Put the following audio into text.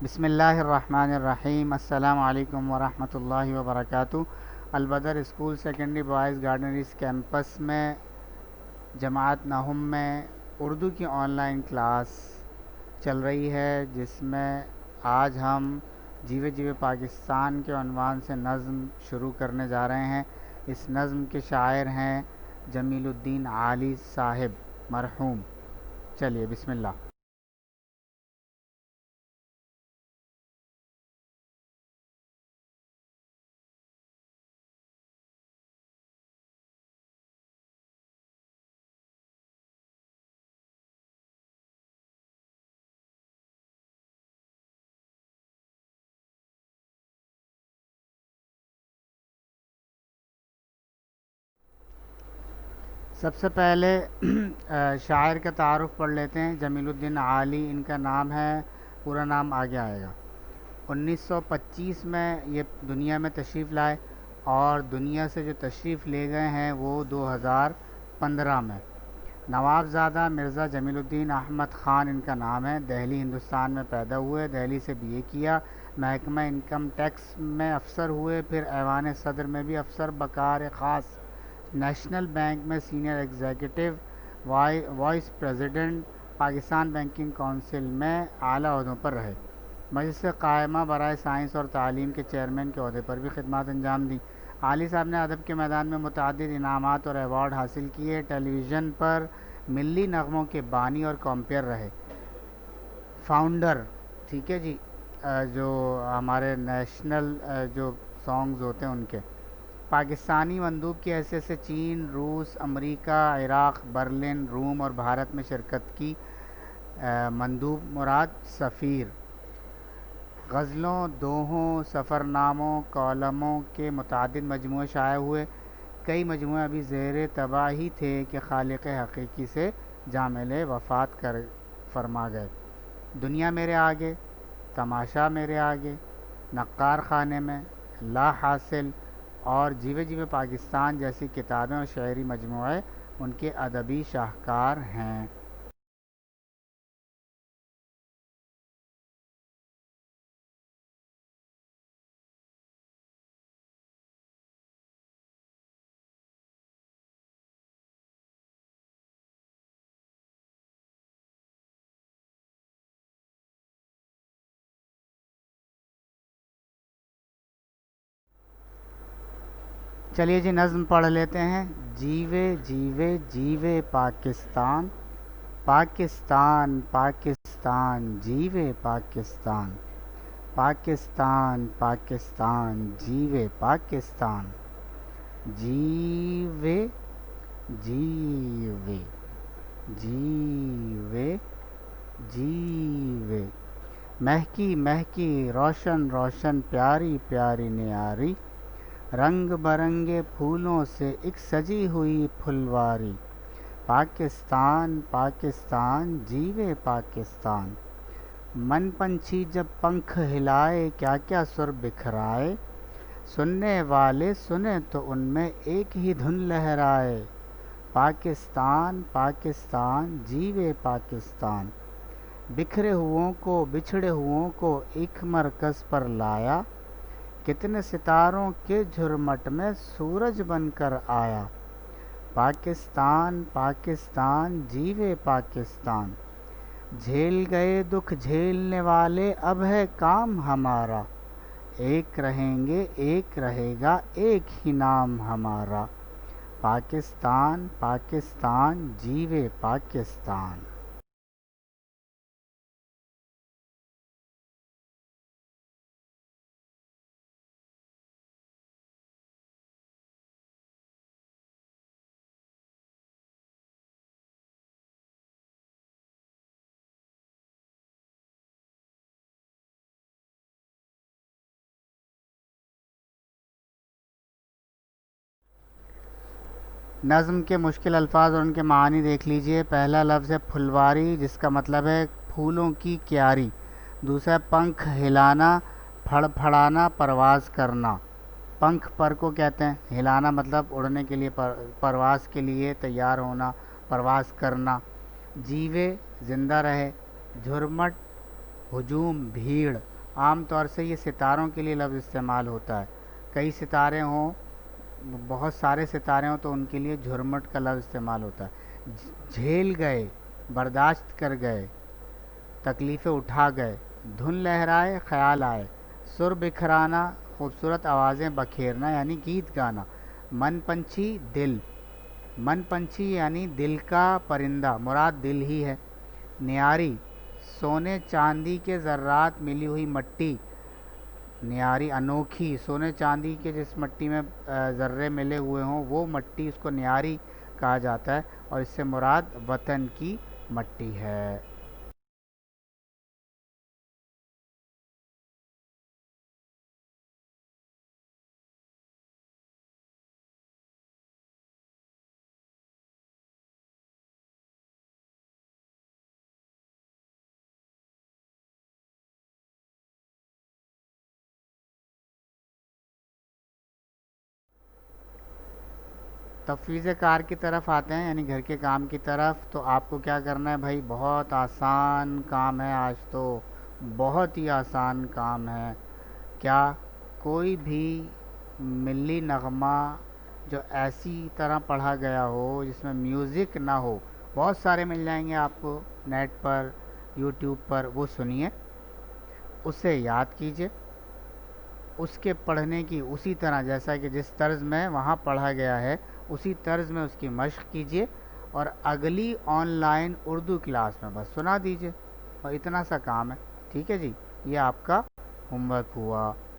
بسم اللہ الرحمن الرحیم۔ السلام علیکم ورحمۃ اللہ وبرکاتہ۔ البدر اسکول سیکنڈری بوائز گارڈنریز کیمپس میں جماعت نہم میں اردو کی آن لائن کلاس چل رہی ہے، جس میں آج ہم جیوے جیوے پاکستان کے عنوان سے نظم شروع کرنے جا رہے ہیں۔ اس نظم کے شاعر ہیں جمیل الدین عالی صاحب مرحوم۔ چلیے بسم اللہ۔ سب سے پہلے شاعر کا تعارف پڑھ لیتے ہیں۔ جمیل الدین عالی ان کا نام ہے، پورا نام آگے آئے گا۔ 1925 میں یہ دنیا میں تشریف لائے، اور دنیا سے جو تشریف لے گئے ہیں وہ 2015 میں۔ نواب زادہ مرزا جمیل الدین احمد خان ان کا نام ہے۔ دہلی ہندوستان میں پیدا ہوئے، دہلی سے بی اے کیا، محکمہ انکم ٹیکس میں افسر ہوئے، پھر ایوان صدر میں بھی افسر بکار خاص، نیشنل بینک میں senior executive, vice president, Pakistan banking council میں اعلیٰ عہدوں پر رہے۔ مجلس قائمہ برائے سائنس اور تعلیم کے چیئرمین کے عہدے پر بھی خدمات انجام دیں۔ عالی صاحب نے ادب کے میدان میں متعدد انعامات اور ایوارڈ حاصل کیے۔ ٹیلی ویژن پر ملی نغموں کے بانی اور کمپیئر رہے، فاؤنڈر، ٹھیک ہے جی، جو ہمارے نیشنل جو سانگز ہوتے ہیں ان کے۔ پاکستانی مندوب کی حیثیت سے چین، روس، امریکہ، عراق، برلن، روم اور بھارت میں شرکت کی۔ مندوب مراد سفیر۔ غزلوں، دوہوں، سفرناموں، کالموں کے متعدد مجموعے شائع ہوئے۔ کئی مجموعے ابھی زیر طبع ہی تھے کہ خالق حقیقی سے جامع وفات کر فرما گئے۔ دنیا میرے آگے، تماشا میرے آگے، نقار خانے میں، لا حاصل اور جیوے جیوے پاکستان جیسی کتابیں اور شعری مجموعے ان کے ادبی شاہکار ہیں۔ چلیے جی نظم پڑھ لیتے ہیں۔ جیوے جیوے جیوے پاکستان، پاکستان پاکستان جیوے پاکستان، پاکستان پاکستان جیوے پاکستان، جیوے جیوے جیوے جیوے، مہکی مہکی روشن روشن پیاری پیاری نیاری، رنگ برنگے پھولوں سے ایک سجی ہوئی پھلواری، پاکستان پاکستان جیوے پاکستان۔ من پنچھی جب پنکھ ہلائے کیا کیا سر بکھرائے، سننے والے سنیں تو ان میں ایک ہی دھن لہرائے، پاکستان پاکستان جیوے پاکستان۔ بکھرے ہوئوں کو بچھڑے ہوئوں کو ایک مرکز پر لایا، کتنے ستاروں کے جھرمٹ میں سورج بن کر آیا، پاکستان پاکستان جیوے پاکستان۔ جھیل گئے دکھ جھیلنے والے اب ہے کام ہمارا، ایک رہیں گے ایک رہے گا ایک ہی نام ہمارا، پاکستان پاکستان جیوے پاکستان۔ نظم کے مشکل الفاظ اور ان کے معنی دیکھ لیجئے۔ پہلا لفظ ہے پھلواری، جس کا مطلب ہے پھولوں کی کیاری۔ دوسرا پنکھ ہلانا، پھڑ پھڑانا، پرواز کرنا۔ پنکھ پر کو کہتے ہیں، ہلانا مطلب اڑنے کے لیے، پرواز کے لیے تیار ہونا، پرواز کرنا۔ جیوے زندہ رہے، جھرمٹ ہجوم بھیڑ، عام طور سے یہ ستاروں کے لیے لفظ استعمال ہوتا ہے. کئی ستارے ہوں، بہت سارے ستارے ہوں تو ان کے لیے جھرمٹ کا لفظ استعمال ہوتا ہے. جھیل گئے، برداشت کر گئے، تکلیفیں اٹھا گئے، دھن لہرائے خیال آئے، سر بکھرانا خوبصورت آوازیں بکھیرنا یعنی گیت گانا. من پنچھی دل، من پنچھی یعنی دل کا پرندہ، مراد دل ہی ہے. نیاری سونے چاندی کے ذرات ملی ہوئی مٹی، نیاری انوکھی، سونے چاندی کے جس مٹی میں ذرے ملے ہوئے ہوں وہ مٹی، اس کو نیاری کہا جاتا ہے، اور اس سے مراد وطن کی مٹی ہے. تفویض کار کی طرف آتے ہیں، یعنی گھر کے کام کی طرف. تو آپ کو کیا کرنا ہے بھائی؟ بہت آسان کام ہے آج تو، بہت ہی آسان کام ہے. کیا؟ کوئی بھی ملی نغمہ جو ایسی طرح پڑھا گیا ہو جس میں میوزک نہ ہو، بہت سارے مل جائیں گے آپ کو نیٹ پر، یوٹیوب پر، وہ سنیے، اسے یاد کیجئے، اس کے پڑھنے کی اسی طرح جیسا کہ جس طرز میں وہاں پڑھا گیا ہے اسی طرز میں اس کی مشق کیجئے، اور اگلی آن لائن اردو کلاس میں بس سنا دیجئے، اور اتنا سا کام ہے. ٹھیک ہے جی، یہ آپ کا ہوم ورک ہوا.